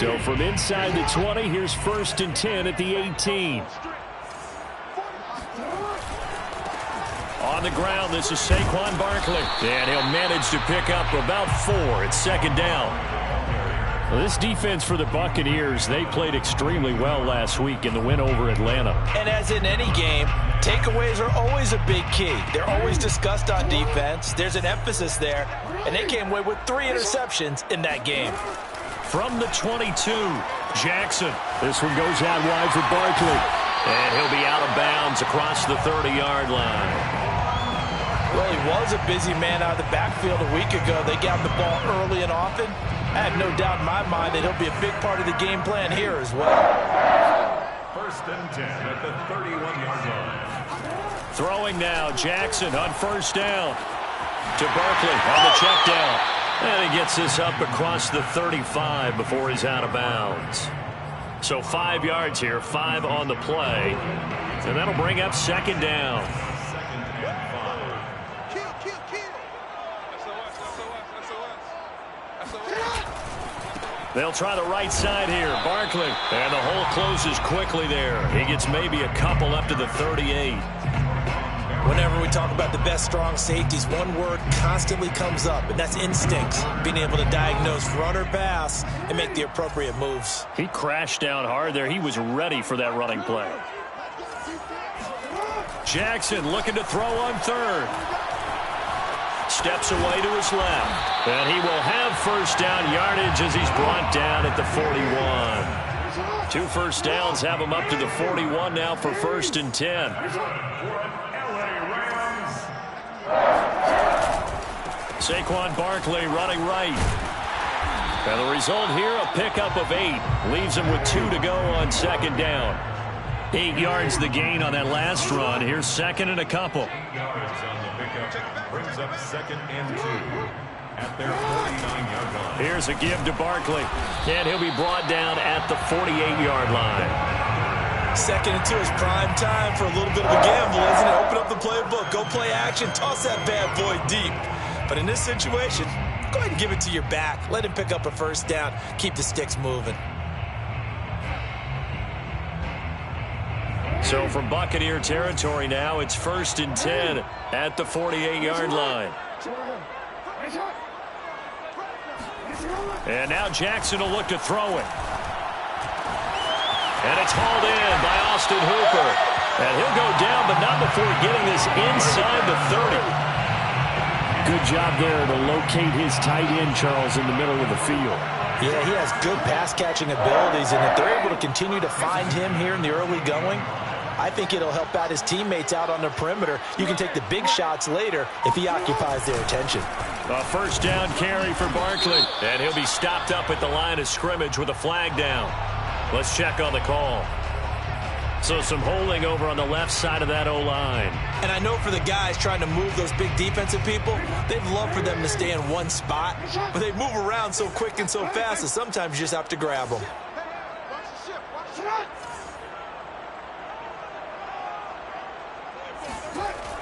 So from inside the 20, here's 1st and 10 at the 18. On the ground, this is Saquon Barkley. And he'll manage to pick up about 4. It's 2nd down. Well, this defense for the Buccaneers, they played extremely well last week in the win over Atlanta. And as in any game, takeaways are always a big key. They're always discussed on defense. There's an emphasis there, and they came away with 3 interceptions in that game. From the 22, Jackson. This one goes out wide for Barkley. And he'll be out of bounds across the 30-yard line. Well, he was a busy man out of the backfield a week ago. They got the ball early and often. I have no doubt in my mind that he'll be a big part of the game plan here as well. 1st and 10 at the 31-yard line. Throwing now, Jackson on 1st down to Barkley on the check down. And he gets this up across the 35 before he's out of bounds. So 5 yards here, 5 on the play. And that'll bring up 2nd down. They'll try the right side here. Barkley. And the hole closes quickly there. He gets maybe a couple up to the 38. Whenever we talk about the best strong safeties, one word constantly comes up, and that's instincts. Being able to diagnose run or pass and make the appropriate moves. He crashed down hard there. He was ready for that running play. Jackson looking to throw on 3rd. Steps away to his left. And he will have 1st down yardage as he's brought down at the 41. 2 first downs have him up to the 41 now for 1st and 10. Saquon Barkley running right. And the result here, a pickup of 8. Leaves him with 2 to go on 2nd down. 8 yards the gain on that last run. Here's 2nd and a couple. 8 yards on the pickup brings up 2nd and 2 at their 49-yard line. Here's a give to Barkley. And he'll be brought down at the 48-yard line. 2nd and 2 is prime time for a little bit of a gamble, isn't it? Open up the playbook, go play action, toss that bad boy deep. But in this situation, go ahead and give it to your back. Let him pick up a 1st down. Keep the sticks moving. So from Buccaneer territory now, it's 1st and 10 at the 48-yard line. And now Jackson will look to throw it. And it's hauled in by Austin Hooper. And he'll go down, but not before getting this inside the 30. Good job there to locate his tight end, Charles, in the middle of the field. Yeah, he has good pass-catching abilities, and if they're able to continue to find him here in the early going, I think it'll help out his teammates out on the perimeter. You can take the big shots later if he occupies their attention. A 1st down carry for Barkley, and he'll be stopped up at the line of scrimmage with a flag down. Let's check on the call. So some holding over on the left side of that O-line. And I know for the guys trying to move those big defensive people, they'd love for them to stay in one spot, but they move around so quick and so fast that sometimes you just have to grab them.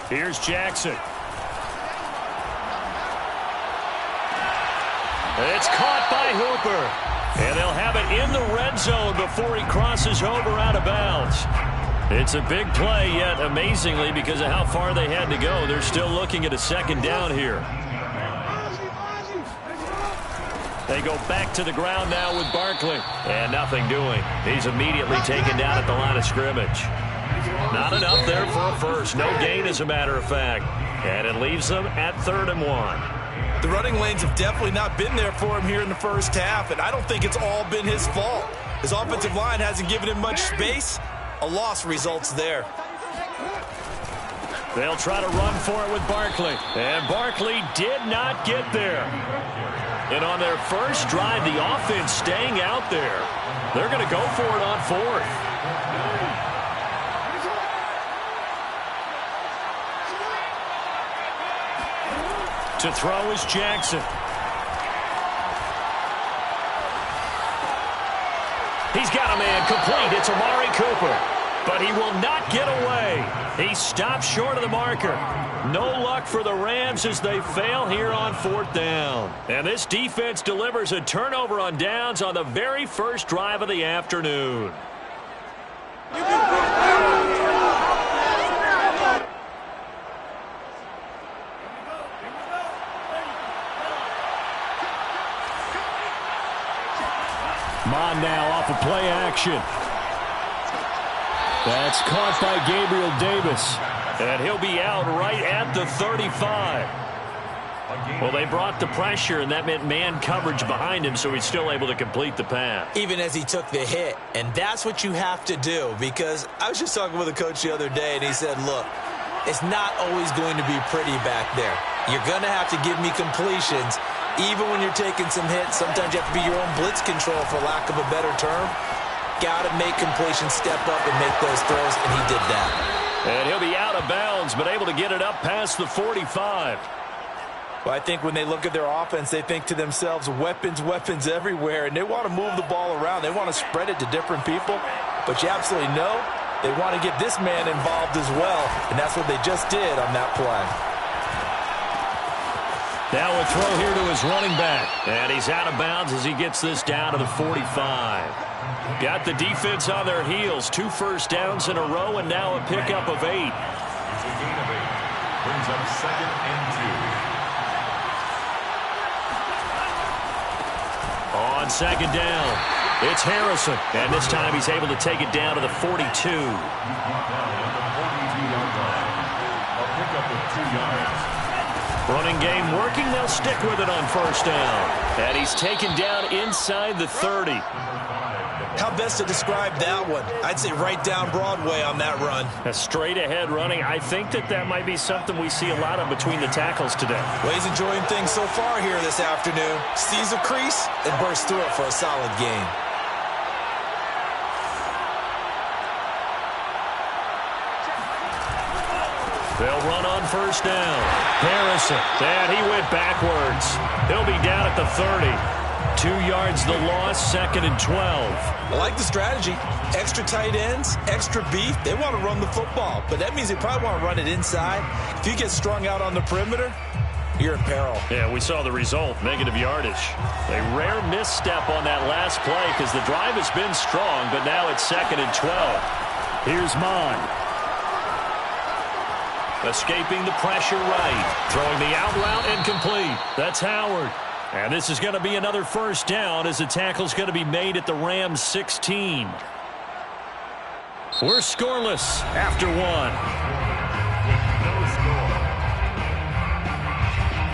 Here's Jackson. It's caught by Hooper. And they'll have it in the red zone before he crosses over out of bounds. It's a big play, yet amazingly, because of how far they had to go, they're still looking at a 2nd down here. They go back to the ground now with Barkley. And nothing doing. He's immediately taken down at the line of scrimmage. Not enough there for a first. No gain, as a matter of fact. And it leaves them at 3rd and 1. The running lanes have definitely not been there for him here in the first half, and I don't think it's all been his fault. His offensive line hasn't given him much space. A loss results there. They'll try to run for it with Barkley. And Barkley did not get there. And on their first drive, the offense staying out there. They're going to go for it on 4th. To throw is Jackson. He's got a man complete. It's Amari Cooper. but he will not get away. He stops short of the marker. No luck for the Rams as they fail here on 4th down. And this defense delivers a turnover on downs on the very first drive of the afternoon. Mon now off of play action. That's caught by Gabriel Davis. And he'll be out right at the 35. Well, they brought the pressure, and that meant man coverage behind him, so he's still able to complete the pass. Even as he took the hit, and that's what you have to do, because I was just talking with a coach the other day, and he said, look, it's not always going to be pretty back there. You're going to have to give me completions. Even when you're taking some hits, sometimes you have to be your own blitz control, for lack of a better term. Got to make completions, step up, and make those throws, and he did that. And he'll be out of bounds, but able to get it up past the 45. Well, I think when they look at their offense, they think to themselves, weapons, weapons everywhere, and they want to move the ball around. They want to spread it to different people, but you absolutely know they want to get this man involved as well, and that's what they just did on that play. Now a throw here to his running back, and he's out of bounds as he gets this down to the 45. Got the defense on their heels. 2 first downs in a row, and now a pickup of 8. It's a gain of 8. Brings up 2nd and 2. On 2nd down, it's Harrison. And this time he's able to take it down to the 42. Now at the 42-yard line. A pickup of 2 yards. Running game working. They'll stick with it on 1st down. And he's taken down inside the 30. How best to describe that one? I'd say right down Broadway on that run. A straight ahead running. I think that might be something we see a lot of between the tackles today. Well, he's enjoying things so far here this afternoon. Sees a crease and bursts through it for a solid gain. They'll run on 1st down. Harrison, and he went backwards. He'll be down at the 30. 2 yards the loss, 2nd and 12. I like the strategy. Extra tight ends, extra beef. They want to run the football, but that means they probably want to run it inside. If you get strung out on the perimeter, you're in peril. Yeah, we saw the result, negative yardage. A rare misstep on that last play because the drive has been strong, but now it's 2nd and 12. Here's Mon. Escaping the pressure right. Throwing the out route incomplete. That's Howard. And this is going to be another 1st down as the tackle's going to be made at the Rams 16. We're scoreless after 1.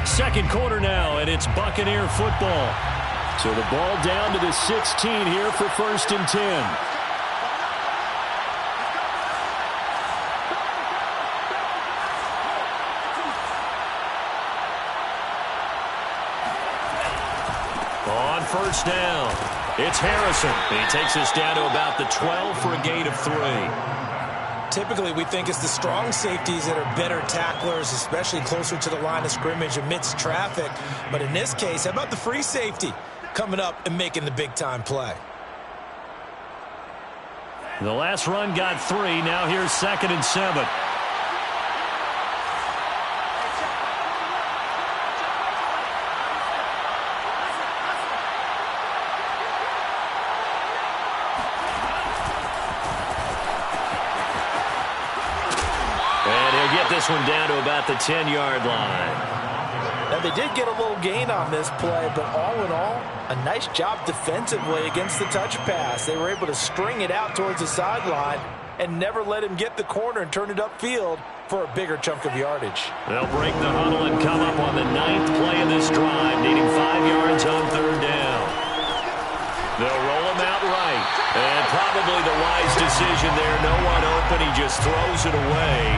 Second quarter now, and it's Buccaneer football. So the ball down to the 16 here for 1st and 10. On 1st down, it's Harrison. He takes us down to about the 12 for a gain of 3. Typically, we think it's the strong safeties that are better tacklers, especially closer to the line of scrimmage amidst traffic. But in this case, how about the free safety coming up and making the big-time play? The last run got 3. Now here's 2nd and 7. This one down to about the 10-yard line. Now, they did get a little gain on this play, but all in all, a nice job defensively against the touch pass. They were able to string it out towards the sideline and never let him get the corner and turn it upfield for a bigger chunk of yardage. They'll break the huddle and come up on the 9th play of this drive, needing 5 yards on 3rd down. They'll roll him out right, and probably the wise decision there. No one open. He just throws it away.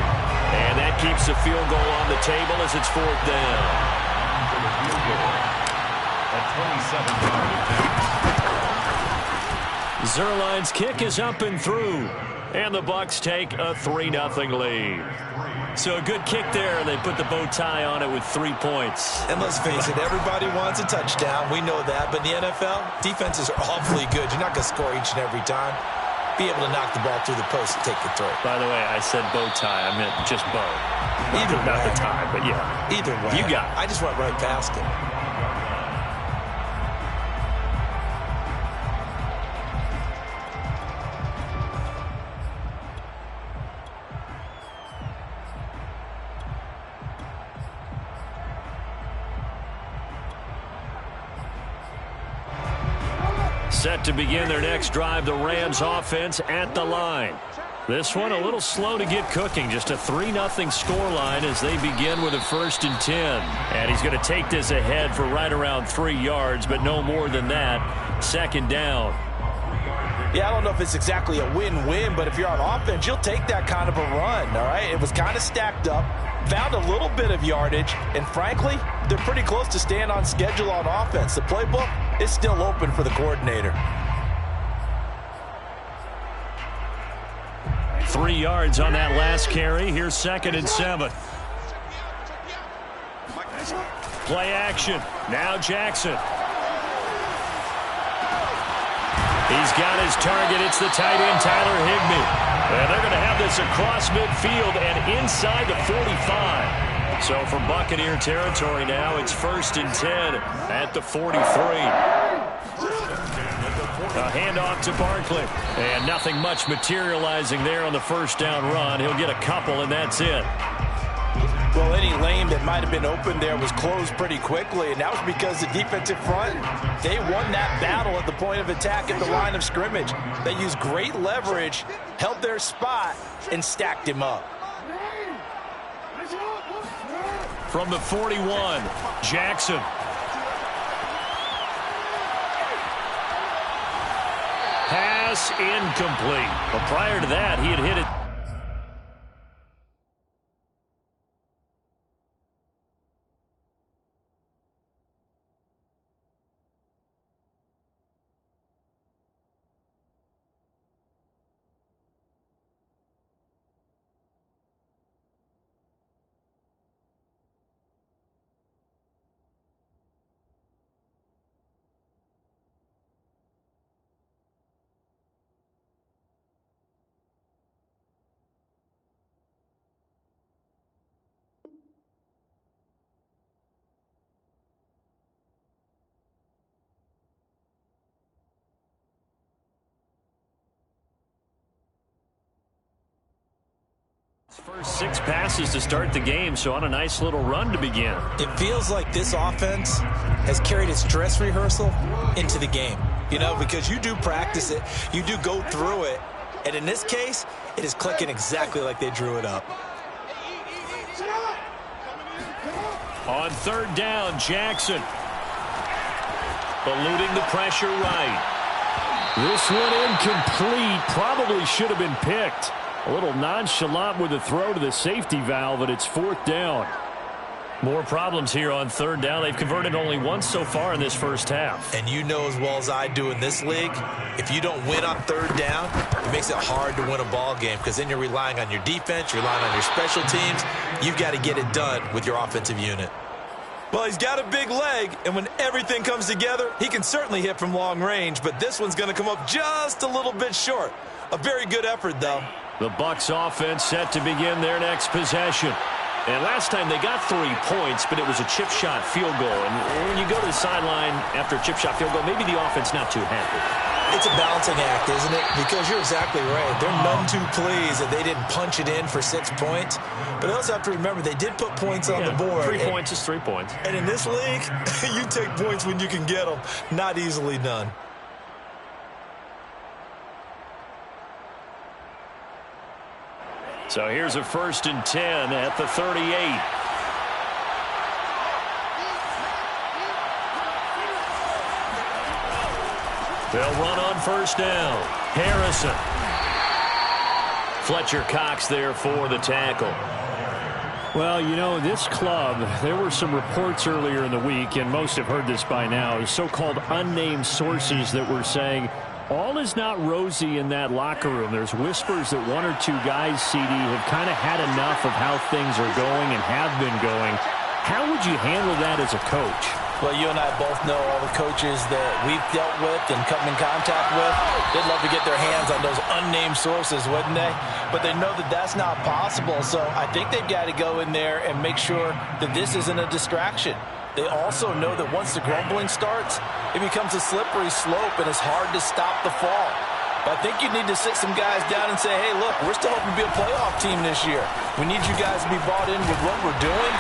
And that keeps the field goal on the table as it's 4th down. Zerline's kick is up and through. And the Bucs take a 3-0 lead. So a good kick there. They put the bow tie on it with 3 points. And let's face it, everybody wants a touchdown. We know that. But in the NFL, defenses are awfully good. You're not going to score each and every time. be able to knock the ball through the post and take the throw. By the way, I said bow tie. I meant just bow. Not the tie, but yeah. Either way. You got it. I just went right past it. Set to begin their next drive, the Rams offense at the line. This one a little slow to get cooking. Just a 3-0 scoreline as they begin with a 1st and 10. And he's going to take this ahead for right around 3 yards, but no more than that. 2nd down. Yeah, I don't know if it's exactly a win-win, but if you're on offense, you'll take that kind of a run, all right? It was kind of stacked up, found a little bit of yardage, and frankly, they're pretty close to staying on schedule on offense. The playbook is still open for the coordinator. 3 yards on that last carry. Here's 2nd and 7. Play action. Now Jackson. He's got his target. It's the tight end, Tyler Higbee. And they're going to have this across midfield and inside the 45. So from Buccaneer territory now, it's 1st and 10 at the 43. A handoff to Barkley. And nothing much materializing there on the 1st down run. He'll get a couple, and that's it. Well, any lane that might have been open there was closed pretty quickly, and that was because the defensive front, they won that battle at the point of attack at the line of scrimmage. They used great leverage, held their spot, and stacked him up. From the 41, Jackson. Pass incomplete. But prior to that, he had hit it. First 6 passes to start the game, so on a nice little run to begin. It feels like this offense has carried its dress rehearsal into the game, you know, because you do practice it, you do go through it, and in this case, it is clicking exactly like they drew it up. On 3rd down, Jackson. Eluding the pressure right. This one incomplete. Probably should have been picked. A little nonchalant with the throw to the safety valve, and it's 4th down. More problems here on 3rd down. They've converted only once so far in this first half. And you know as well as I do in this league, if you don't win on 3rd down, it makes it hard to win a ball game because then you're relying on your defense, you're relying on your special teams. You've got to get it done with your offensive unit. Well, he's got a big leg, and when everything comes together, he can certainly hit from long range, but this one's going to come up just a little bit short. A very good effort, though. The Bucs offense set to begin their next possession. And last time they got 3 points, but it was a chip shot field goal. And when you go to the sideline after a chip shot field goal, maybe the offense not too happy. It's a balancing act, isn't it? Because you're exactly right. They're none too pleased that they didn't punch it in for 6 points. But they also have to remember they did put points on the board. 3 points is 3 points. And in this league, you take points when you can get them. Not easily done. So here's a 1st and 10 at the 38. They'll run on 1st down. Harrison. Fletcher Cox there for the tackle. Well, you know, this club, there were some reports earlier in the week, and most have heard this by now, so-called unnamed sources that were saying all is not rosy in that locker room. There's whispers that 1 or 2 guys, CD, have kind of had enough of how things are going and have been going. How would you handle that as a coach? Well, you and I both know all the coaches that we've dealt with and come in contact with. They'd love to get their hands on those unnamed sources, wouldn't they? But they know that that's not possible, so I think they've got to go in there and make sure that this isn't a distraction. They also know that once the grumbling starts, it becomes a slippery slope, and it's hard to stop the fall. But I think you need to sit some guys down and say, hey, look, we're still hoping to be a playoff team this year. We need you guys to be bought in with what we're doing.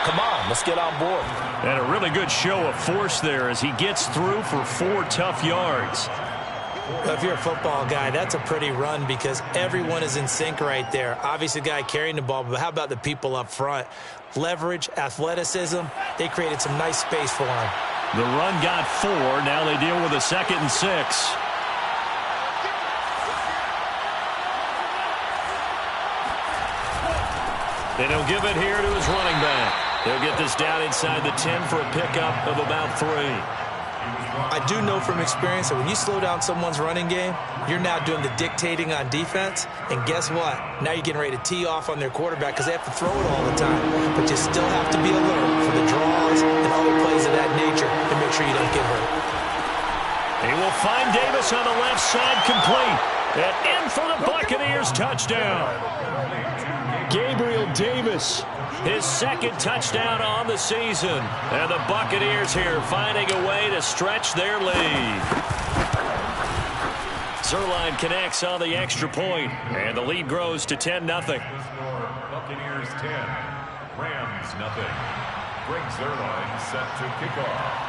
Come on, let's get on board. And a really good show of force there as he gets through for 4 tough yards. Well, if you're a football guy, that's a pretty run because everyone is in sync right there. Obviously, the guy carrying the ball, but how about the people up front? Leverage, athleticism, they created some nice space for him. The run got 4. Now they deal with a 2nd and 6. And he'll give it here to his running back. He'll get this down inside the 10 for a pickup of about 3. I do know from experience that when you slow down someone's running game, you're now doing the dictating on defense. And guess what? Now you're getting ready to tee off on their quarterback because they have to throw it all the time. But you still have to be alert for the draws and other plays of that nature to make sure you don't get hurt. He will find Davis on the left side, complete. And in for the Buccaneers touchdown. Gabriel Davis, his 2nd touchdown on the season. And the Buccaneers here finding a way to stretch their lead. Zerline connects on the extra point, and the lead grows to 10-0. Buccaneers 10, Rams 0. Greg Zerline set to kick off.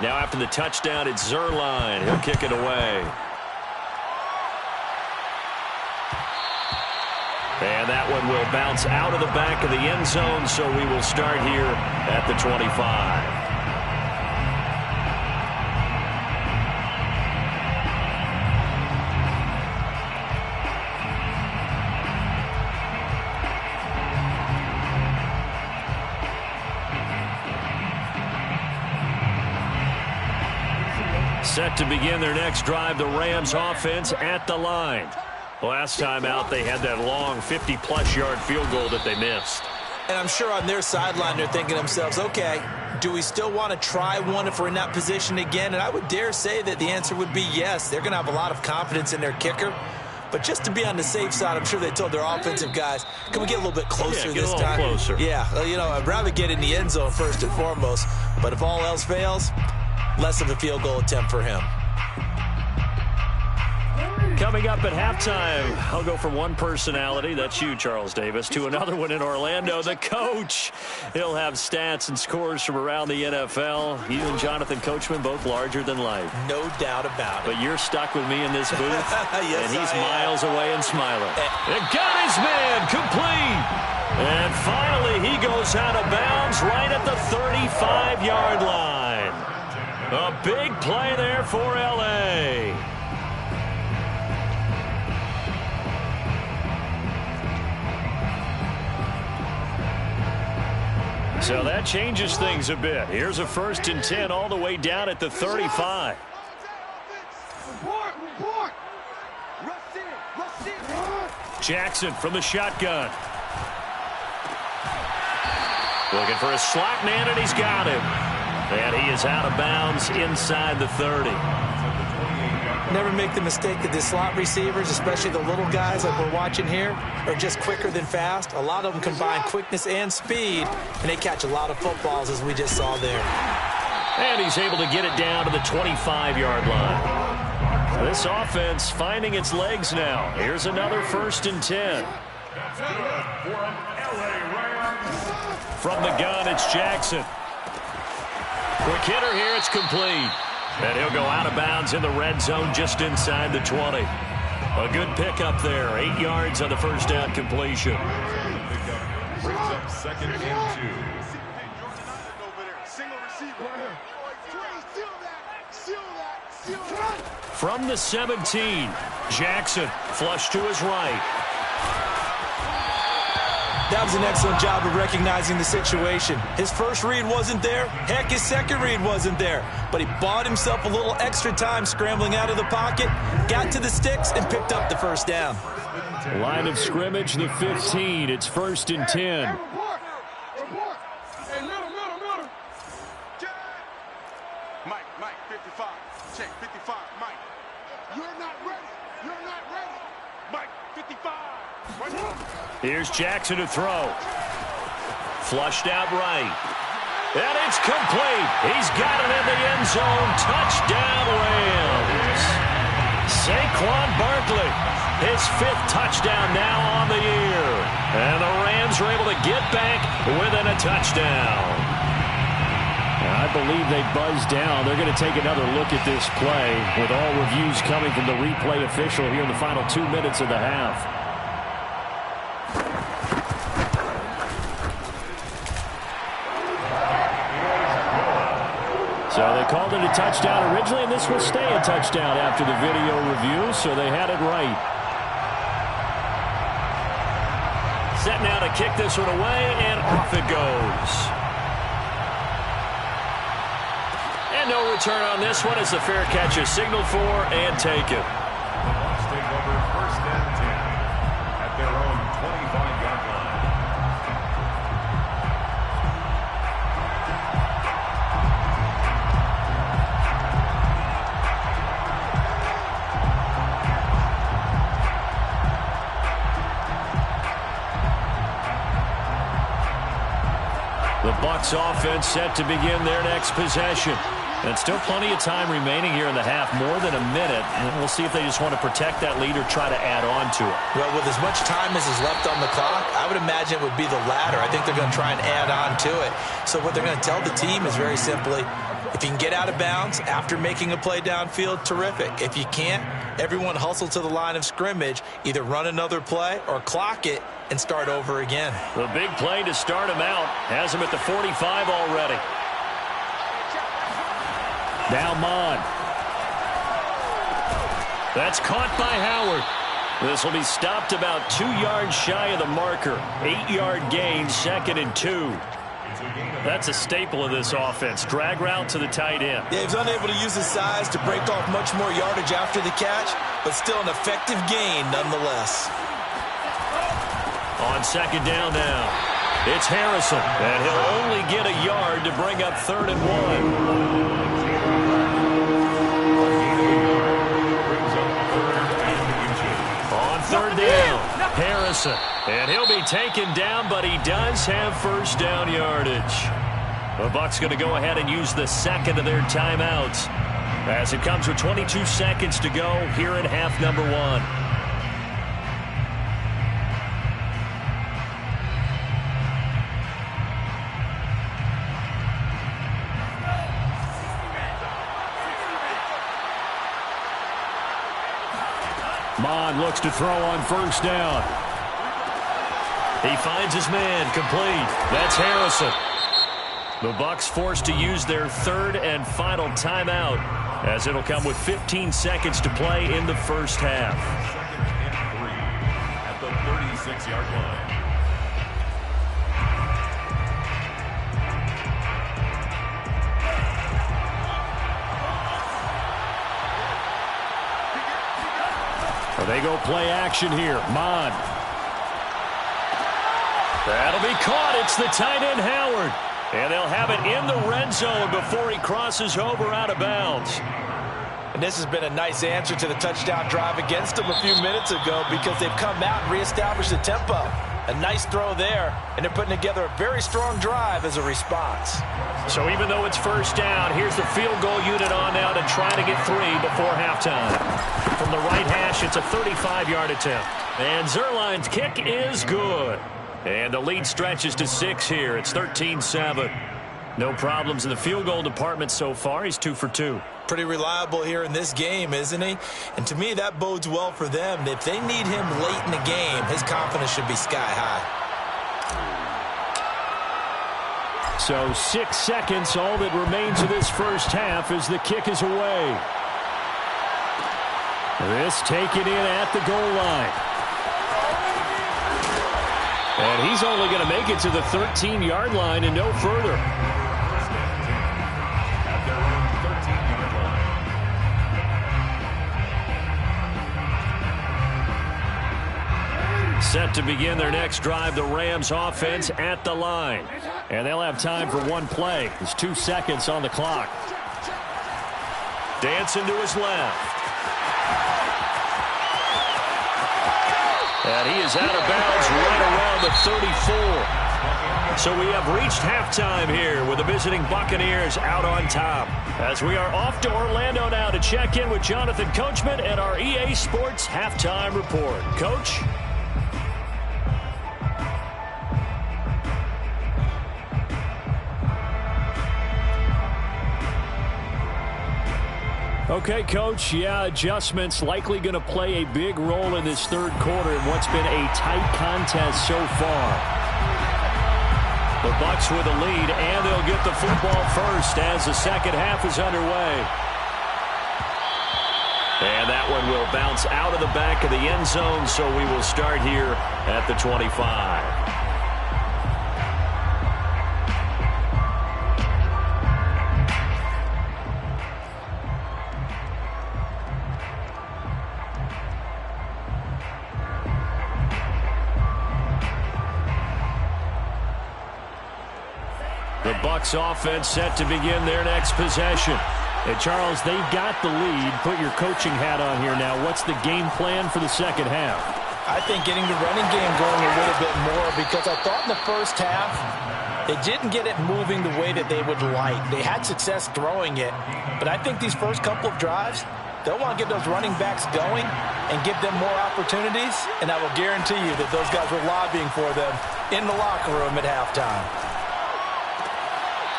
Now after the touchdown, it's Zerline. He'll kick it away. And that one will bounce out of the back of the end zone, so we will start here at the 25. Set to begin their next drive, the Rams offense at the line. Last time out, they had that long 50-plus yard field goal that they missed. And I'm sure on their sideline, they're thinking to themselves, okay, do we still want to try one if we're in that position again? And I would dare say that the answer would be yes. They're going to have a lot of confidence in their kicker. But just to be on the safe side, I'm sure they told their offensive guys, can we get a little bit closer this time? Closer. Yeah, you know, I'd rather get in the end zone first and foremost. But if all else fails, less of a field goal attempt for him. Coming up at halftime, I'll go from one personality, that's you, Charles Davis, to another one in Orlando, the coach. He'll have stats and scores from around the NFL. You and Jonathan Coachman, both larger than life. No doubt about it. But you're stuck with me in this booth, yes, and he's miles away and smiling. And got his man, complete. And finally, he goes out of bounds right at the 35-yard line. A big play there for L.A. So that changes things a bit. Here's a 1st and 10 all the way down at the 35. Jackson from the shotgun. Looking for a slot man, and he's got him. And he is out of bounds inside the 30. Never make the mistake that the slot receivers, especially the little guys like we're watching here, are just quicker than fast. A lot of them combine quickness and speed, and they catch a lot of footballs, as we just saw there. And he's able to get it down to the 25-yard line. This offense finding its legs now. Here's another 1st and 10. From the gun, it's Jackson. Quick hitter here, it's complete. And he'll go out of bounds in the red zone just inside the 20. A good pickup there. 8 yards on the first down completion. Brings up 2nd and 2. From the 17, Jackson flush to his right. That was an excellent job of recognizing the situation. His first read wasn't there. Heck, his second read wasn't there. But he bought himself a little extra time scrambling out of the pocket, got to the sticks, and picked up the first down. Line of scrimmage, the 15. It's 1st and 10. Here's Jackson to throw. Flushed out right. And it's complete. He's got it in the end zone. Touchdown, Rams. Saquon Barkley, his 5th touchdown now on the year. And the Rams are able to get back within a touchdown. I believe they buzzed down. They're going to take another look at this play with all reviews coming from the replay official here in the final 2 minutes of the half. So they called it a touchdown originally, and this will stay a touchdown after the video review, so they had it right. Set now to kick this one away, and off it goes. And no return on this one as the fair catch is signaled for and taken. The Bucs take over 1st and 10 at their own 25-yard line. The Bucs offense set to begin their next possession. And still plenty of time remaining here in the half, more than a minute. And we'll see if they just want to protect that lead or try to add on to it. Well, with as much time as is left on the clock, I would imagine it would be the latter. I think they're going to try and add on to it. So what they're going to tell the team is very simply, if you can get out of bounds after making a play downfield, terrific. If you can't, everyone hustle to the line of scrimmage, either run another play or clock it and start over again. The big play to start him out has him at the 45 already. Now Mon. That's caught by Howard. This will be stopped about 2 yards shy of the marker. 8-yard gain, 2nd and 2. That's a staple of this offense. Drag route to the tight end. Yeah, he's unable to use his size to break off much more yardage after the catch, but still an effective gain nonetheless. On 2nd down now, it's Harrison, and he'll only get a yard to bring up 3rd and 1. On 3rd down, Harrison, and he'll be taken down, but he does have 1st down yardage. The Bucs going to go ahead and use the 2nd of their timeouts as it comes with 22 seconds to go here in half number 1. Mon looks to throw on 1st down. He finds his man, complete. That's Harrison. The Bucs forced to use their 3rd and final timeout as it'll come with 15 seconds to play in the 1st half. 2nd and 3 at the 36-yard line. They go play action here. Mon. That'll be caught. It's the tight end, Howard. And they'll have it in the red zone before he crosses over out of bounds. And this has been a nice answer to the touchdown drive against them a few minutes ago because they've come out and reestablished the tempo. A nice throw there, and they're putting together a very strong drive as a response. So even though it's 1st down, here's the field goal unit on now to try to get 3 before halftime. From the right hash, it's a 35-yard attempt. And Zerline's kick is good. And the lead stretches to 6 here. It's 13-7. No problems in the field goal department so far. He's 2 for 2. Pretty reliable here in this game, isn't he? And to me, that bodes well for them. If they need him late in the game, his confidence should be sky high. So 6 seconds, all that remains of this 1st half as the kick is away. This taken in at the goal line. And he's only going to make it to the 13-yard line and no further. At their own 13-yard line. Set to begin their next drive, the Rams offense at the line. And they'll have time for one play. There's 2 seconds on the clock. Dancing to his left. And he is out of bounds right around the 34. So we have reached halftime here with the visiting Buccaneers out on top. As we are off to Orlando now to check in with Jonathan Coachman and our EA Sports Halftime Report. Coach? Okay, Coach, yeah, adjustments likely going to play a big role in this third quarter in what's been a tight contest so far. The Bucs with the lead, and they'll get the football first as the second half is underway. And that one will bounce out of the back of the end zone, so we will start here at the 25. The Bucs offense set to begin their next possession. And Charles, they've got the lead. Put your coaching hat on here now. What's the game plan for the second half? I think getting the running game going a little bit more, because I thought in the first half they didn't get it moving the way that they would like. They had success throwing it, but I think these first couple of drives, they'll want to get those running backs going and give them more opportunities, and I will guarantee you that those guys were lobbying for them in the locker room at halftime.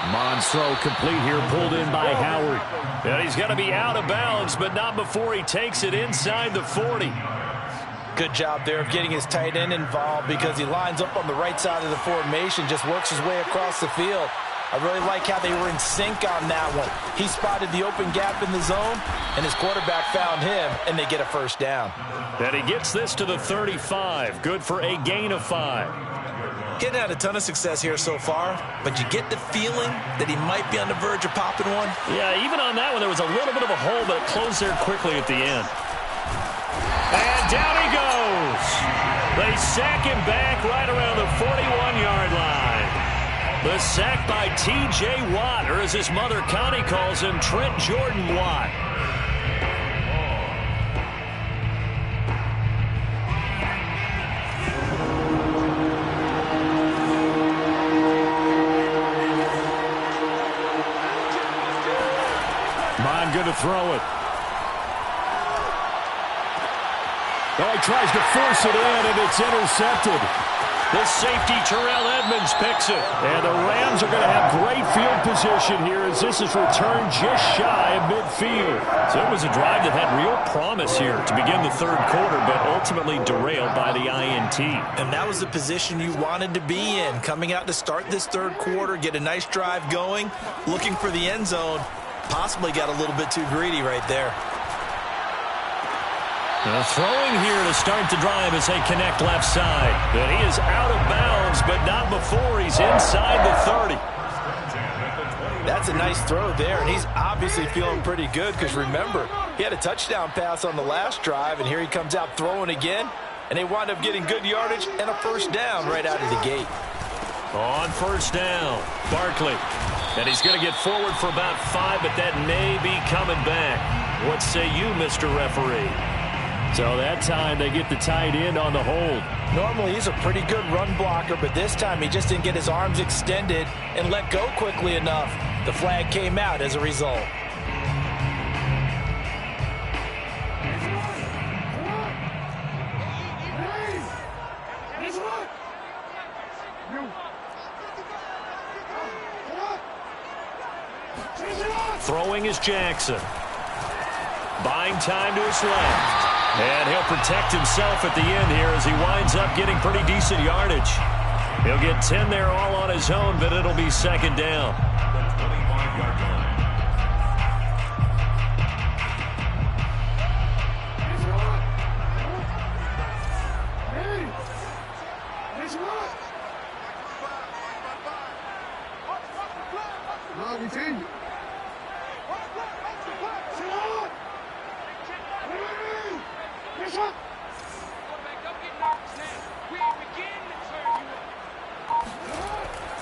Mond's throw complete here, pulled in by Howard. And he's going to be out of bounds, but not before he takes it inside the 40. Good job there of getting his tight end involved, because he lines up on the right side of the formation, just works his way across the field. I really like how they were in sync on that one. He spotted the open gap in the zone, and his quarterback found him, and they get a first down. And he gets this to the 35. Good for a gain of 5. Getting had a ton of success here so far, but you get the feeling that he might be on the verge of popping one. Yeah, even on that one, there was a little bit of a hole, but it closed there quickly at the end. And down he goes. They sack him back right around the 41-yard line. The sack by T.J. Watt, or as his mother Connie calls him, Trent Jordan Watt. Going to throw it. Oh, he tries to force it in, and it's intercepted. The safety, Terrell Edmonds, picks it. And the Rams are going to have great field position here as this is returned just shy of midfield. So it was a drive that had real promise here to begin the third quarter, but ultimately derailed by the INT. And that was the position you wanted to be in, coming out to start this third quarter, get a nice drive going, looking for the end zone. Possibly got a little bit too greedy right there. Throwing here to start the drive as they connect left side. And he is out of bounds, but not before he's inside the 30. That's a nice throw there, and he's obviously feeling pretty good, because remember, he had a touchdown pass on the last drive, and here he comes out throwing again, and they wind up getting good yardage and a first down right out of the gate. On first down, Barkley. And he's going to get forward for about 5, but that may be coming back. What say you, Mr. Referee? So that time they get the tight end on the hold. Normally he's a pretty good run blocker, but this time he just didn't get his arms extended and let go quickly enough. The flag came out as a result. Throwing is Jackson. Buying time to his left. And he'll protect himself at the end here as he winds up getting pretty decent yardage. He'll get 10 there all on his own, but it'll be second down.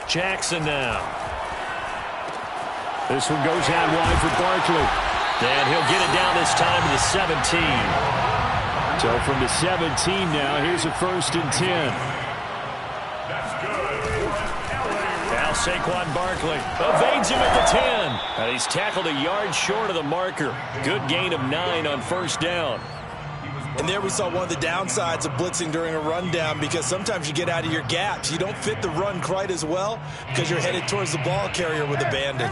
Jackson now. This one goes out wide for Barkley. And he'll get it down this time to the 17. So from the 17 now, here's a 1st and 10. That's good. Now Saquon Barkley evades him at the 10. And he's tackled a yard short of the marker. Good gain of 9 on 1st down. And there we saw one of the downsides of blitzing during a rundown, because sometimes you get out of your gaps. You don't fit the run quite as well because you're headed towards the ball carrier with abandon.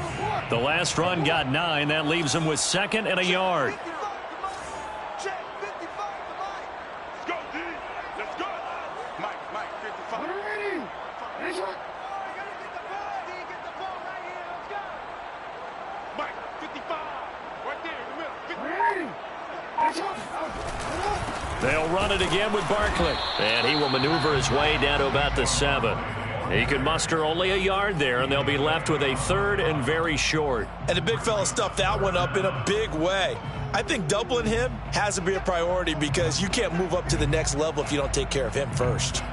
The last run got 9. That leaves him with 2nd and a yard. They'll run it again with Barkley. And he will maneuver his way down to about the 7. He could muster only a yard there, and they'll be left with a 3rd and very short. And the big fella stuffed that one up in a big way. I think doubling him has to be a priority, because you can't move up to the next level if you don't take care of him first.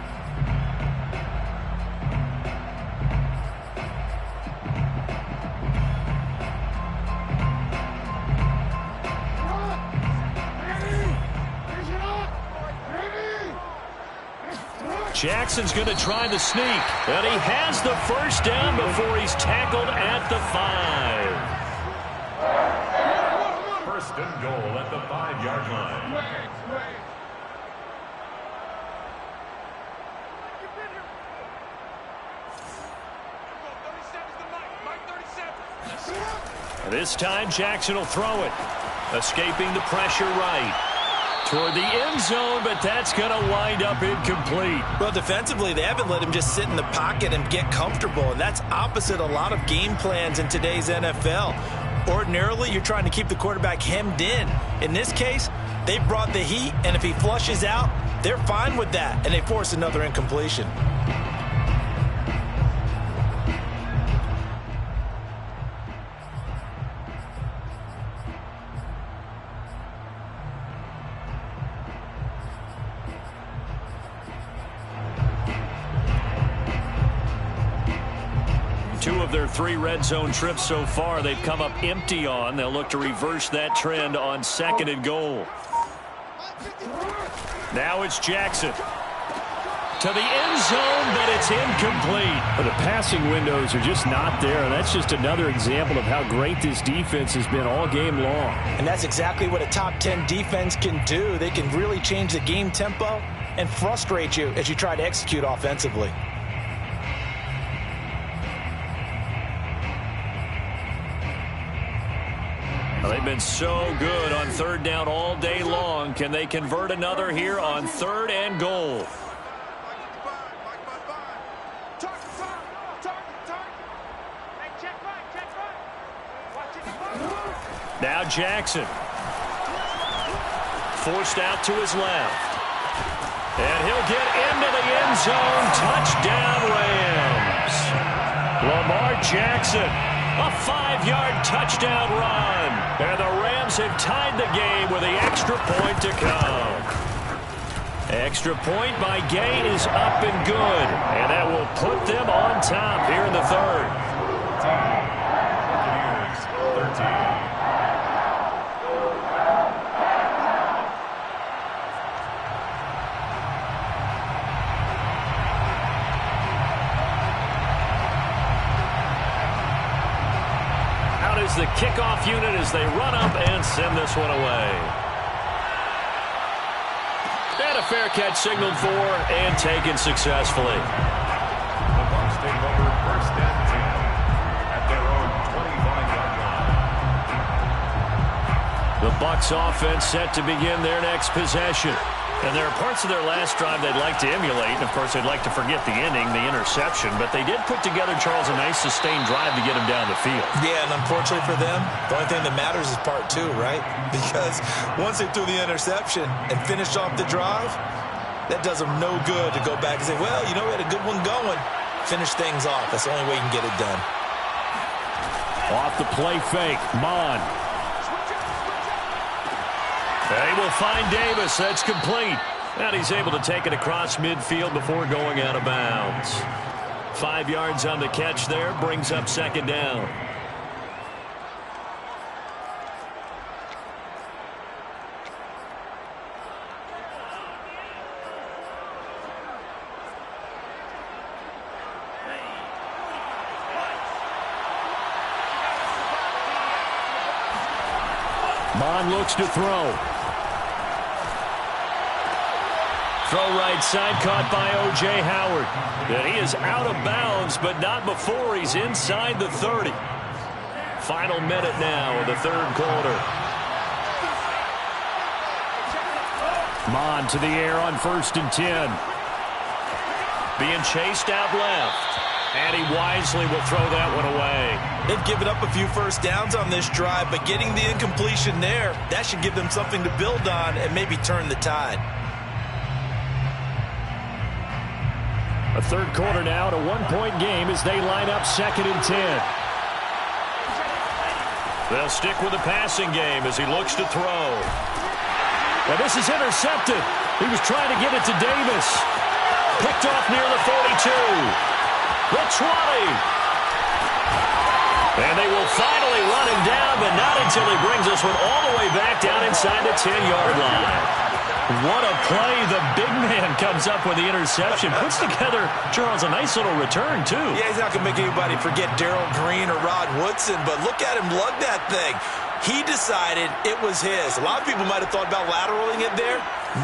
Jackson's going to try the sneak, and he has the 1st down before he's tackled at the 5. 1st and goal at the 5-yard line. This time Jackson will throw it, escaping the pressure right toward the end zone, but that's going to wind up incomplete. Well, defensively, they haven't let him just sit in the pocket and get comfortable, and that's opposite a lot of game plans in today's NFL. Ordinarily, you're trying to keep the quarterback hemmed in. In this case, they brought the heat, and if he flushes out, they're fine with that, and they force another incompletion. Two of their 3 red zone trips so far, they've come up empty on. They'll look to reverse that trend on 2nd and goal. Now it's Jackson to the end zone, but it's incomplete. But the passing windows are just not there. That's just another example of how great this defense has been all game long. And that's exactly what a top 10 defense can do. They can really change the game tempo and frustrate you as you try to execute offensively. They've been so good on 3rd down all day long. Can they convert another here on 3rd and goal? Now Jackson. Forced out to his left. And he'll get into the end zone. Touchdown, Rams. Lamar Jackson. A 5-yard touchdown run. And the Rams have tied the game with the extra point to come. Extra point by Gay is up and good. And that will put them on top here in the 3rd. Buccaneers, 13. Is the kickoff unit as they run up and send this one away. And a fair catch signaled for and taken successfully. The Bucs take over 1st and 10 at their own 25-yard line. The Bucs offense set to begin their next possession. And there are parts of their last drive they'd like to emulate. And, of course, they'd like to forget the ending, the interception. But they did put together, Charles, a nice sustained drive to get him down the field. Yeah, and unfortunately for them, the only thing that matters is part 2, right? Because once they threw the interception and finished off the drive, that does them no good to go back and say, well, you know, we had a good one going. Finish things off. That's the only way you can get it done. Off the play fake. Mon. They will find Davis. That's complete. And he's able to take it across midfield before going out of bounds. 5 yards on the catch there. Brings up 2nd down. Mon looks to throw. Throw right side, caught by O.J. Howard. And he is out of bounds, but not before he's inside the 30. Final minute now of the third quarter. Mon to the air on 1st and 10. Being chased out left. And he wisely will throw that one away. They've given up a few first downs on this drive, but getting the incompletion there, that should give them something to build on and maybe turn the tide. A third quarter now at a one-point game as they line up 2nd and 10. They'll stick with the passing game as he looks to throw. Now this is intercepted. He was trying to get it to Davis. Picked off near the 42. The 20. And they will finally run him down, but not until he brings this one all the way back down inside the 10-yard line. What a play. The big man comes up with the interception. Puts together, Charles, a nice little return, too. Yeah, he's not going to make anybody forget Darrell Green or Rod Woodson, but look at him lug that thing. He decided it was his. A lot of people might have thought about lateraling it there.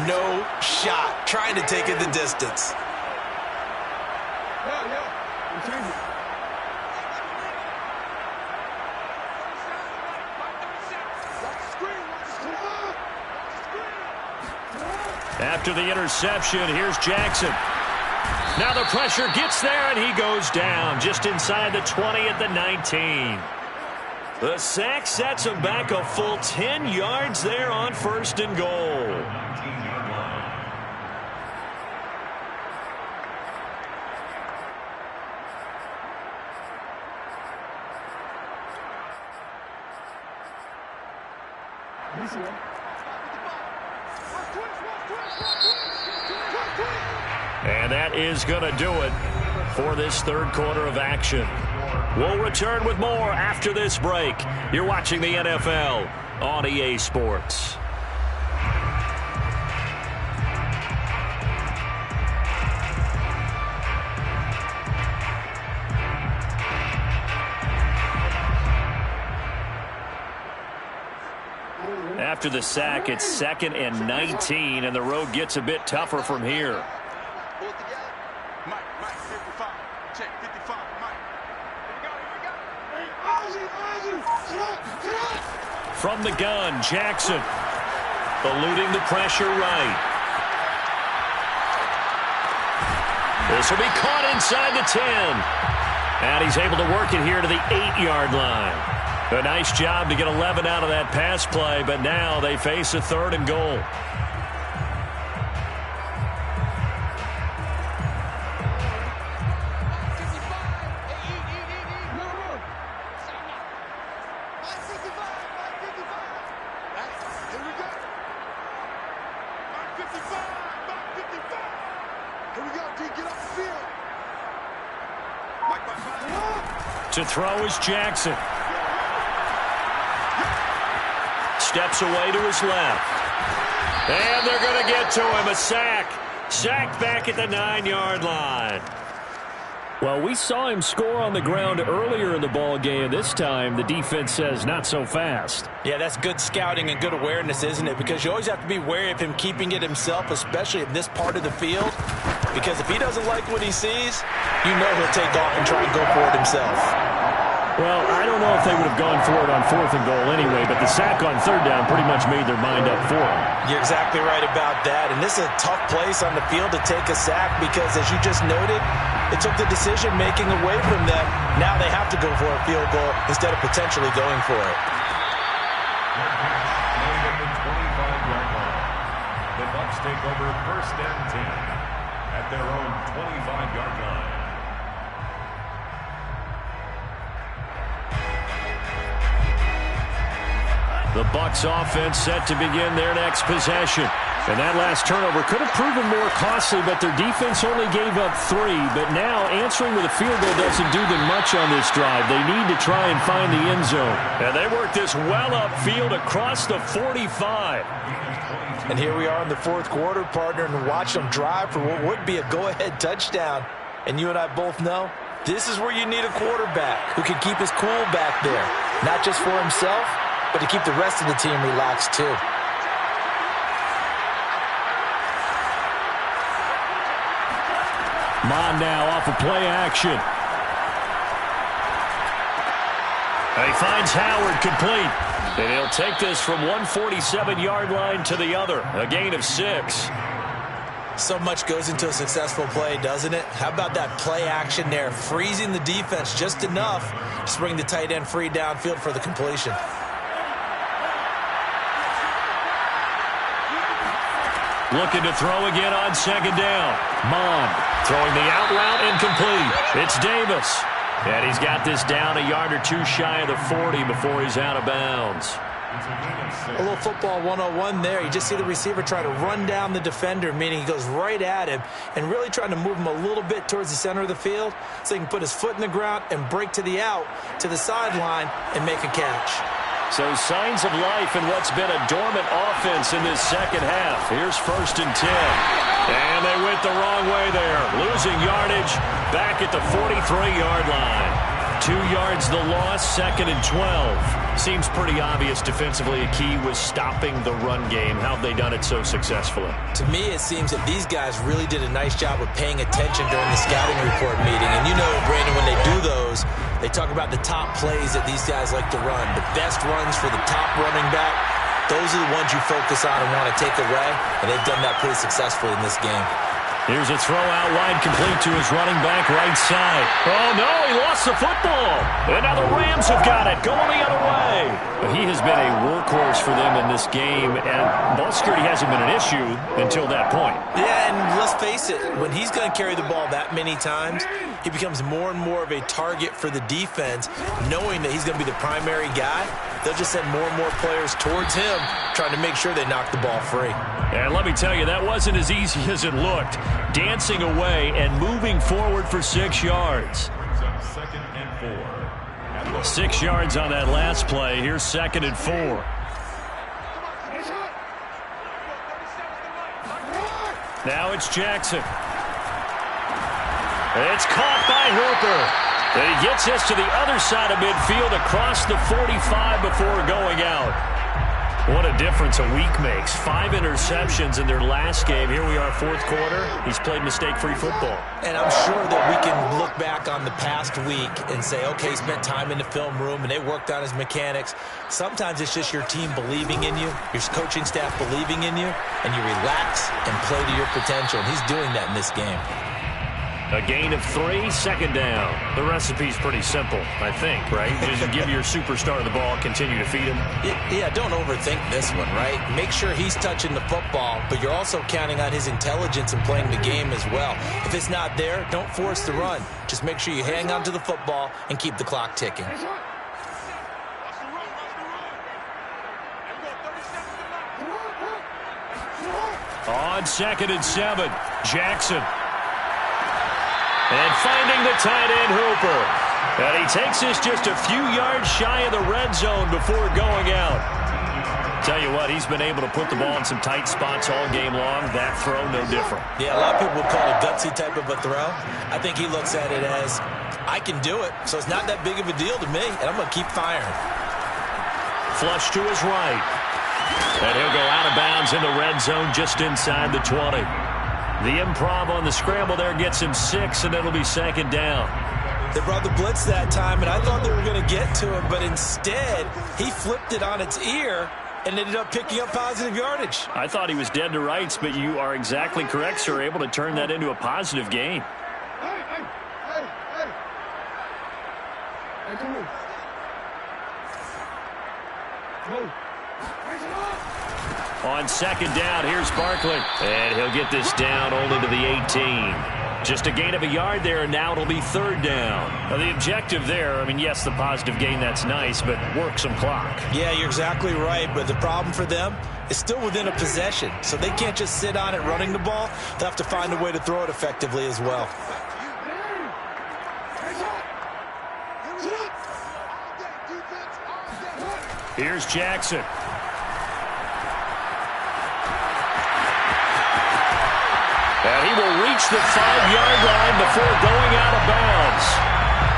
No shot. Trying to take it the distance. After the interception, here's Jackson. Now the pressure gets there, and he goes down just inside the 20 at the 19. The sack sets him back a full 10 yards there on 1st and goal. And that is going to do it for this third quarter of action. We'll return with more after this break. You're watching the NFL on EA Sports. After the sack, it's 2nd and 19, and the road gets a bit tougher from here. From the gun, Jackson eluding the pressure right. This will be caught inside the 10. And he's able to work it here to the 8-yard line. A nice job to get 11 out of that pass play, but now they face a 3rd and goal. To throw is Jackson. Steps away to his left. And they're going to get to him. A sack. Sacked back at the 9-yard line. Well, we saw him score on the ground earlier in the ball game. This time, the defense says not so fast. Yeah, that's good scouting and good awareness, isn't it? Because you always have to be wary of him keeping it himself, especially in this part of the field. Because if he doesn't like what he sees, you know he'll take off and try and go for it himself. Well, I don't know if they would have gone for it on 4th and goal anyway, but the sack on 3rd down pretty much made their mind up for him. You're exactly right about that. And this is a tough place on the field to take a sack because, as you just noted, it took the decision-making away from them. Now they have to go for a field goal instead of potentially going for it. The Bucs take over 1st and 10 at their own 25-yard line. The Bucs offense set to begin their next possession. And that last turnover could have proven more costly, but their defense only gave up 3. But now answering with a field goal doesn't do them much on this drive. They need to try and find the end zone. And they work this well upfield across the 45. And here we are in the 4th quarter, partner, and watch them drive for what would be a go-ahead touchdown. And you and I both know this is where you need a quarterback who can keep his cool back there, not just for himself, but to keep the rest of the team relaxed too. Mon now off of play action. He finds Howard complete. And he'll take this from 147-yard line to the other. A gain of 6. So much goes into a successful play, doesn't it? How about that play action there? Freezing the defense just enough to bring the tight end free downfield for the completion. Looking to throw again on second down. Mon throwing the out route incomplete. It's Davis. And he's got this down a yard or two shy of the 40 before he's out of bounds. A little football 101 there. You just see the receiver try to run down the defender, meaning he goes right at him and really trying to move him a little bit towards the center of the field so he can put his foot in the ground and break to the out, to the sideline, and make a catch. So signs of life in what's been a dormant offense in this second half. Here's 1st and 10. And they went the wrong way there. Losing yardage back at the 43-yard line. 2 yards the loss, 2nd and 12. Seems pretty obvious defensively a key was stopping the run game. How have they done it so successfully? To me, it seems that these guys really did a nice job of paying attention during the scouting report meeting. And you know, Brandon, when they do those, they talk about the top plays that these guys like to run. The best runs for the top running back, those are the ones you focus on and want to take away. And they've done that pretty successfully in this game. Here's a throw out wide complete to his running back right side. Oh, no, he lost the football. And now the Rams have got it, going the other way. He has been a workhorse for them in this game, and ball security hasn't been an issue until that point. Yeah, and let's face it, when he's going to carry the ball that many times, he becomes more and more of a target for the defense, knowing that he's going to be the primary guy. They'll just send more and more players towards him, trying to make sure they knock the ball free. And let me tell you, that wasn't as easy as it looked. Dancing away and moving forward for 6 yards. 6 yards on that last play. Here's 2nd and 4. Now it's Jackson. It's caught by Hooper. And he gets us to the other side of midfield across the 45 before going out. What a difference a week makes. 5 interceptions in their last game. Here we are, 4th quarter. He's played mistake-free football. And I'm sure that we can look back on the past week and say, okay, he spent time in the film room and they worked on his mechanics. Sometimes it's just your team believing in you, your coaching staff believing in you, and you relax and play to your potential. And he's doing that in this game. A gain of 3, 2nd down. The recipe's pretty simple, I think, right? Just give your superstar the ball, continue to feed him. Yeah, don't overthink this one, right? Make sure he's touching the football, but you're also counting on his intelligence and playing the game as well. If it's not there, don't force the run. Just make sure you hang on to the football and keep the clock ticking. On 2nd and 7, Jackson. And finding the tight end, Hooper. And he takes this just a few yards shy of the red zone before going out. Tell you what, he's been able to put the ball in some tight spots all game long. That throw, no different. Yeah, a lot of people would call it a gutsy type of a throw. I think he looks at it as, I can do it, so it's not that big of a deal to me, and I'm going to keep firing. Flush to his right. And he'll go out of bounds in the red zone just inside the 20. The improv on the scramble there gets him 6, and it'll be 2nd down. They brought the blitz that time, and I thought they were going to get to him, but instead, he flipped it on its ear and ended up picking up positive yardage. I thought he was dead to rights, but you are exactly correct, sir, able to turn that into a positive gain. On 2nd down, here's Barkley. And he'll get this down only to the 18. Just a gain of a yard there, and now it'll be 3rd down. Now, the objective there, I mean, yes, the positive gain, that's nice, but work some clock. Yeah, you're exactly right, but the problem for them is still within a possession. So they can't just sit on it running the ball. They'll have to find a way to throw it effectively as well. Here's Jackson. And he will reach the 5-yard line before going out of bounds.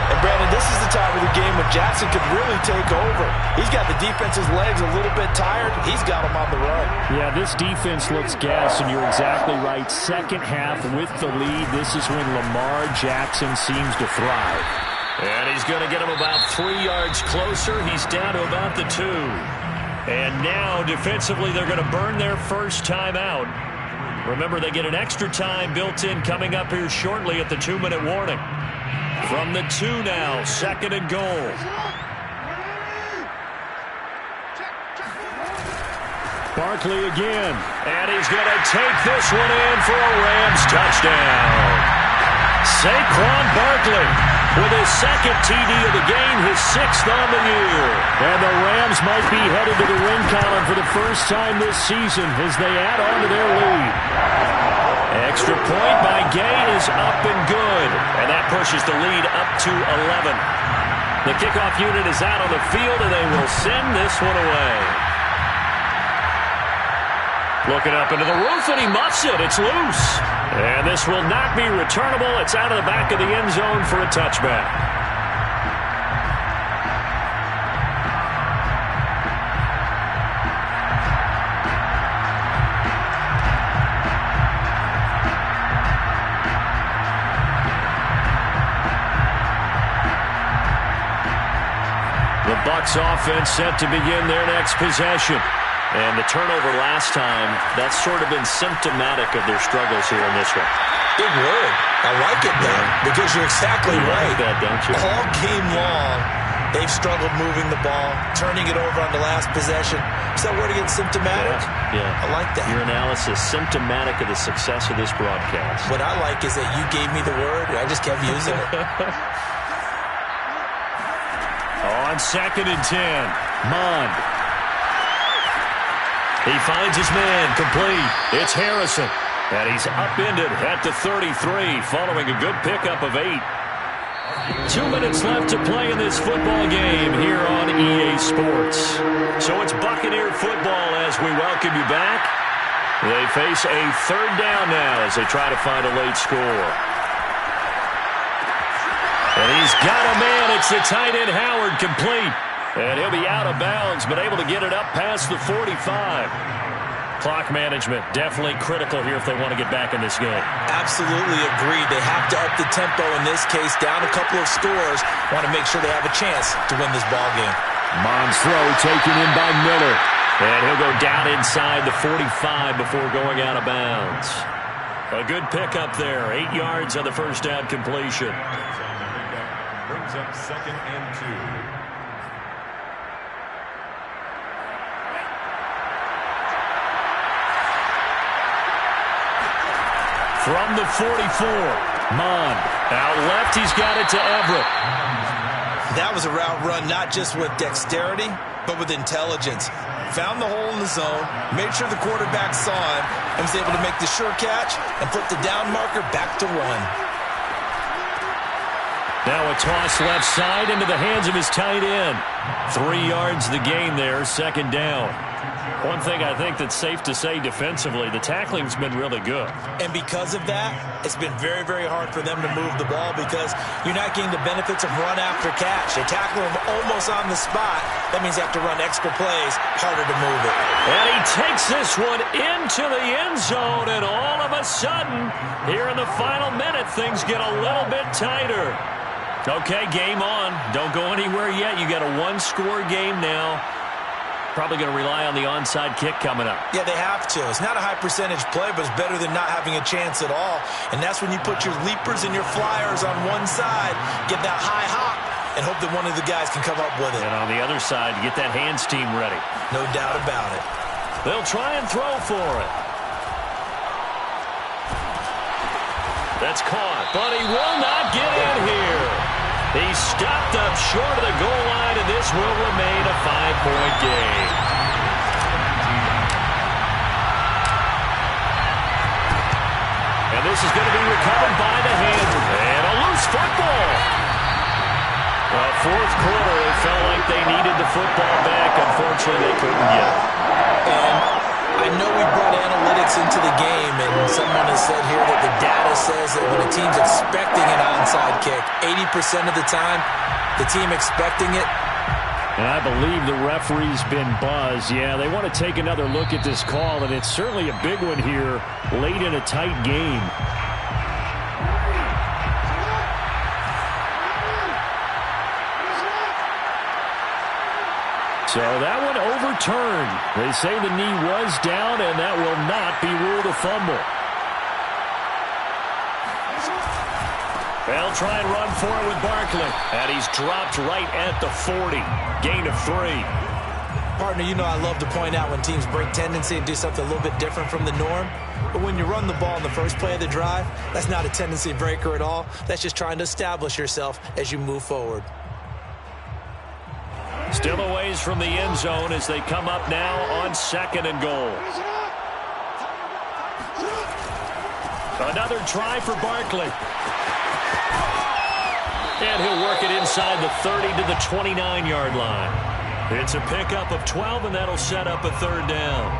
And Brandon, this is the time of the game when Jackson could really take over. He's got the defense's legs a little bit tired. He's got them on the run. Yeah, this defense looks gassed, and you're exactly right. Second half with the lead, this is when Lamar Jackson seems to thrive. And he's going to get him about 3 yards closer. He's down to about the 2. And now, defensively, they're going to burn their first time out. Remember, they get an extra time built in coming up here shortly at the 2-minute warning. From the 2 now, 2nd and goal. Barkley again. And he's going to take this one in for a Rams touchdown. Saquon Barkley with his 2nd TD of the game, his 6th on the year. And the Rams might be headed to the win column for the first time this season as they add on to their lead. Extra point by Gay is up and good. And that pushes the lead up to 11. The kickoff unit is out on the field, and they will send this one away. Looking up into the roof, and he muffs it. It's loose. And this will not be returnable. It's out of the back of the end zone for a touchback. The Bucs offense set to begin their next possession. And the turnover last time, that's sort of been symptomatic of their struggles here in this one. Big word. I like it, though, because you're exactly right. Like that, don't you? All game long, they've struggled moving the ball, turning it over on the last possession. Is that word again, symptomatic? Yeah. I like that. Your analysis, symptomatic of the success of this broadcast. What I like is that you gave me the word, and I just kept using it. On 2nd and 10, Mond. He finds his man, complete. It's Harrison. And he's upended at the 33 following a good pickup of 8. 2 minutes left to play in this football game here on EA Sports. So it's Buccaneer football as we welcome you back. They face a 3rd down now as they try to find a late score. And he's got a man. It's the tight end Howard, complete. And he'll be out of bounds, but able to get it up past the 45. Clock management definitely critical here if they want to get back in this game. Absolutely agreed. They have to up the tempo in this case, down a couple of scores. Want to make sure they have a chance to win this ball game. Mond's throw taken in by Miller. And he'll go down inside the 45 before going out of bounds. A good pickup there. 8 yards on the first down completion. Brings up 2nd and 2. From the 44, Mond. Out left, he's got it to Everett. That was a route run not just with dexterity, but with intelligence. Found the hole in the zone, made sure the quarterback saw him, and was able to make the sure catch and put the down marker back to 1. Now a toss left side into the hands of his tight end. 3 yards the gain there, 2nd down. One thing I think that's safe to say defensively, the tackling's been really good. And because of that, it's been very, very hard for them to move the ball because you're not getting the benefits of run after catch. They tackle him almost on the spot. That means they have to run extra plays, harder to move it. And he takes this one into the end zone, and all of a sudden, here in the final minute, things get a little bit tighter. Okay, game on. Don't go anywhere yet. You got a 1-score game now. Probably going to rely on the onside kick coming up. Yeah, they have to. It's not a high percentage play, but it's better than not having a chance at all. And that's when you put your leapers and your flyers on one side, get that high hop, and hope that one of the guys can come up with it. And on the other side, get that hands team ready. No doubt about it. They'll try and throw for it. That's caught, but he will not get in here. He's stopped up short of the goal line, and this will remain a 5-point game. And this is going to be recovered by the handler. And a loose football. Well, 4th quarter, it felt like they needed the football back. Unfortunately, they couldn't get it. And I know we brought analytics into the game, and Someone has said here that the data says that when a team's expecting an onside kick, 80% of the time, the team expecting it. And I believe the referee's been buzzed. Yeah, they want to take another look at this call, and it's certainly a big one here late in a tight game. So that one overturned. They say the knee was down, and that will not be ruled a fumble. They'll try and run for it with Barkley. And he's dropped right at the 40. Gain of 3. Partner, you know I love to point out when teams break tendency and do something a little bit different from the norm. But when you run the ball in the first play of the drive, that's not a tendency breaker at all. That's just trying to establish yourself as you move forward. Still a ways from the end zone as they come up now on 2nd and goal. Another try for Barkley. And he'll work it inside the 30 to the 29-yard line. It's a pickup of 12, and that'll set up a 3rd down.